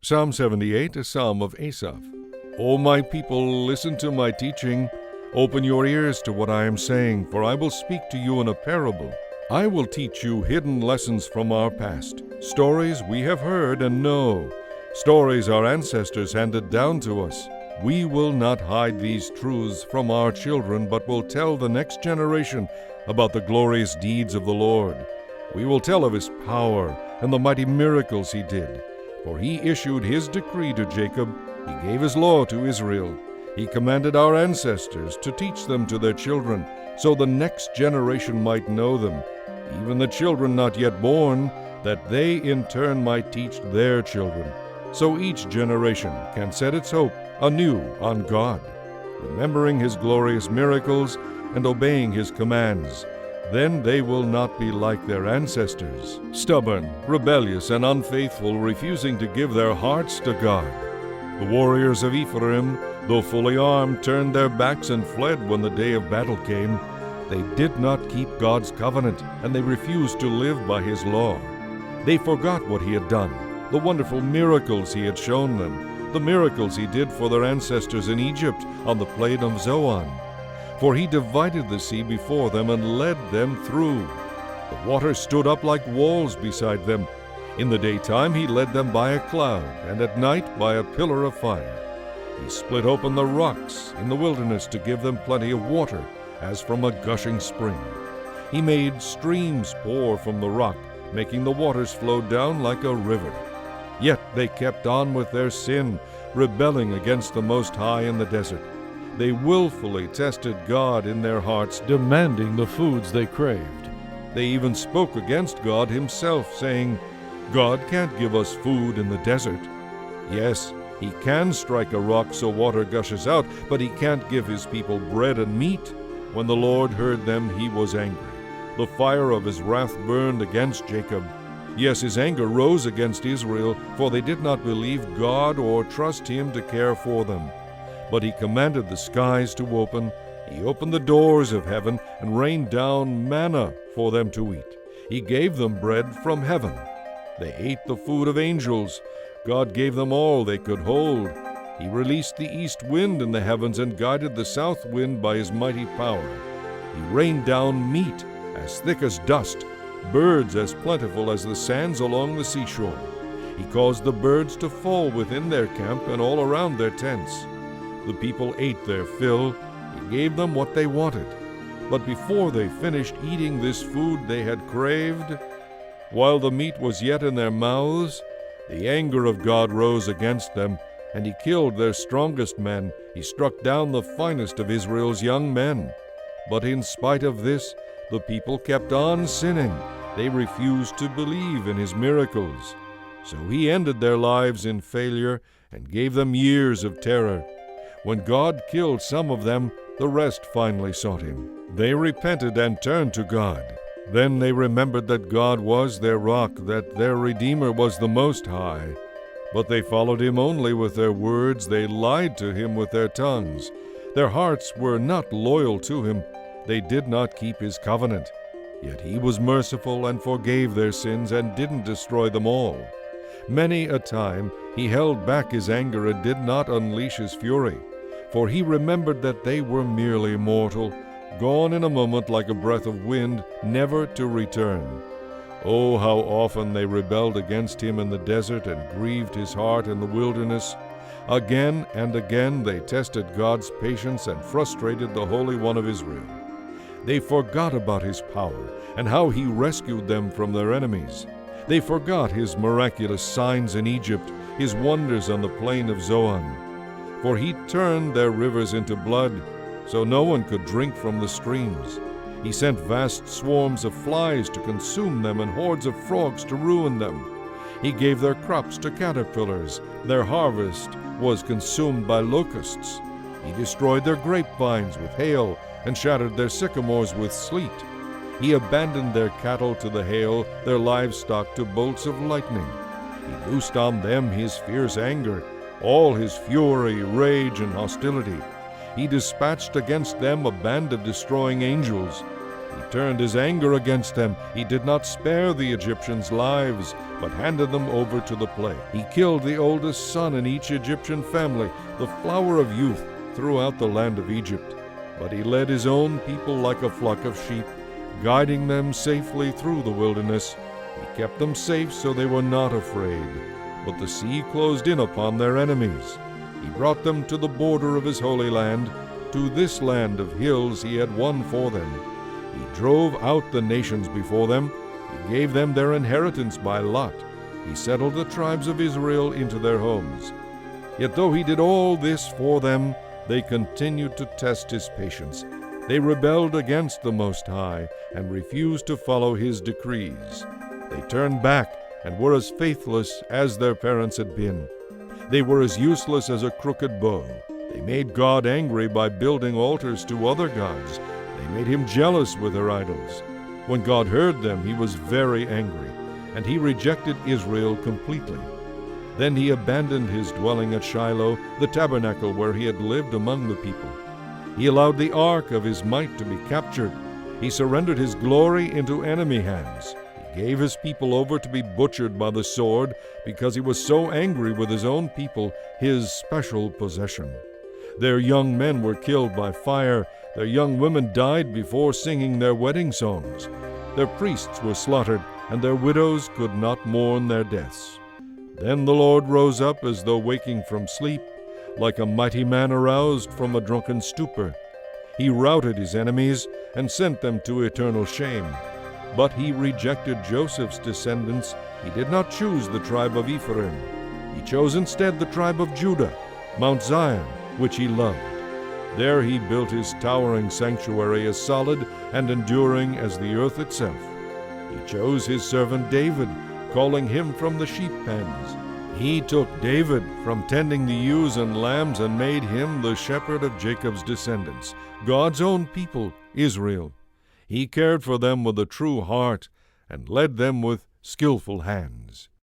Psalm 78, a psalm of Asaph. O my people, listen to my teaching. Open your ears to what I am saying, for I will speak to you in a parable. I will teach you hidden lessons from our past, stories we have heard and know, stories our ancestors handed down to us. We will not hide these truths from our children, but will tell the next generation about the glorious deeds of the Lord. We will tell of His power and the mighty miracles He did. For He issued His decree to Jacob, He gave His law to Israel. He commanded our ancestors to teach them to their children, so the next generation might know them, even the children not yet born, that they in turn might teach their children. So each generation can set its hope anew on God, remembering His glorious miracles and obeying His commands. Then they will not be like their ancestors, stubborn, rebellious, and unfaithful, refusing to give their hearts to God. The warriors of Ephraim, though fully armed, turned their backs and fled when the day of battle came. They did not keep God's covenant, and they refused to live by His law. They forgot what He had done, the wonderful miracles He had shown them, the miracles He did for their ancestors in Egypt on the plain of Zoan. For He divided the sea before them and led them through. The waters stood up like walls beside them. In the daytime He led them by a cloud, and at night by a pillar of fire. He split open the rocks in the wilderness to give them plenty of water, as from a gushing spring. He made streams pour from the rock, making the waters flow down like a river. Yet they kept on with their sin, rebelling against the Most High in the desert. They willfully tested God in their hearts, demanding the foods they craved. They even spoke against God Himself, saying, God can't give us food in the desert. Yes, He can strike a rock so water gushes out, but He can't give His people bread and meat. When the Lord heard them, He was angry. The fire of His wrath burned against Jacob. Yes, His anger rose against Israel, for they did not believe God or trust Him to care for them. But He commanded the skies to open. He opened the doors of heaven and rained down manna for them to eat. He gave them bread from heaven. They ate the food of angels. God gave them all they could hold. He released the east wind in the heavens and guided the south wind by His mighty power. He rained down meat as thick as dust, birds as plentiful as the sands along the seashore. He caused the birds to fall within their camp and all around their tents. The people ate their fill. He gave them what they wanted. But before they finished eating this food they had craved, while the meat was yet in their mouths, the anger of God rose against them, and He killed their strongest men. He struck down the finest of Israel's young men. But in spite of this, the people kept on sinning. They refused to believe in His miracles. So He ended their lives in failure and gave them years of terror. When God killed some of them, the rest finally sought Him. They repented and turned to God. Then they remembered that God was their rock, that their Redeemer was the Most High. But they followed Him only with their words. They lied to Him with their tongues. Their hearts were not loyal to Him. They did not keep His covenant. Yet He was merciful and forgave their sins and didn't destroy them all. Many a time He held back His anger and did not unleash His fury. For He remembered that they were merely mortal, gone in a moment like a breath of wind, never to return. Oh, how often they rebelled against Him in the desert and grieved His heart in the wilderness. Again and again they tested God's patience and frustrated the Holy One of Israel. They forgot about His power and how He rescued them from their enemies. They forgot His miraculous signs in Egypt, His wonders on the plain of Zoan. For He turned their rivers into blood, so no one could drink from the streams. He sent vast swarms of flies to consume them and hordes of frogs to ruin them. He gave their crops to caterpillars. Their harvest was consumed by locusts. He destroyed their grapevines with hail and shattered their sycamores with sleet. He abandoned their cattle to the hail, their livestock to bolts of lightning. He loosed on them His fierce anger, all His fury, rage, and hostility. He dispatched against them a band of destroying angels. He turned his anger against them. He did not spare the Egyptians' lives, but handed them over to the plague. He killed the oldest son in each Egyptian family, the flower of youth, throughout the land of Egypt. But he led his own people like a flock of sheep, guiding them safely through the wilderness. He kept them safe so they were not afraid. But the sea closed in upon their enemies. He brought them to the border of his holy land, to this land of hills he had won for them. He drove out the nations before them. He gave them their inheritance by lot. He settled the tribes of Israel into their homes. Yet though he did all this for them, they continued to test his patience. They rebelled against the Most High and refused to follow his decrees. They turned back and were as faithless as their parents had been. They were as useless as a crooked bow. They made God angry by building altars to other gods. They made him jealous with their idols. When God heard them, he was very angry, and he rejected Israel completely. Then he abandoned his dwelling at Shiloh, the tabernacle where he had lived among the people. He allowed the ark of his might to be captured. He surrendered his glory into enemy hands. He gave his people over to be butchered by the sword because he was so angry with his own people, his special possession. Their young men were killed by fire. Their young women died before singing their wedding songs. Their priests were slaughtered, and their widows could not mourn their deaths. Then the Lord rose up as though waking from sleep, like a mighty man aroused from a drunken stupor. He routed his enemies and sent them to eternal shame. But he rejected Joseph's descendants. He did not choose the tribe of Ephraim. He chose instead the tribe of Judah, Mount Zion, which he loved. There he built his towering sanctuary as solid and enduring as the earth itself. He chose his servant David, calling him from the sheep pens. He took David from tending the ewes and lambs and made him the shepherd of Jacob's descendants, God's own people, Israel. He cared for them with a true heart and led them with skillful hands.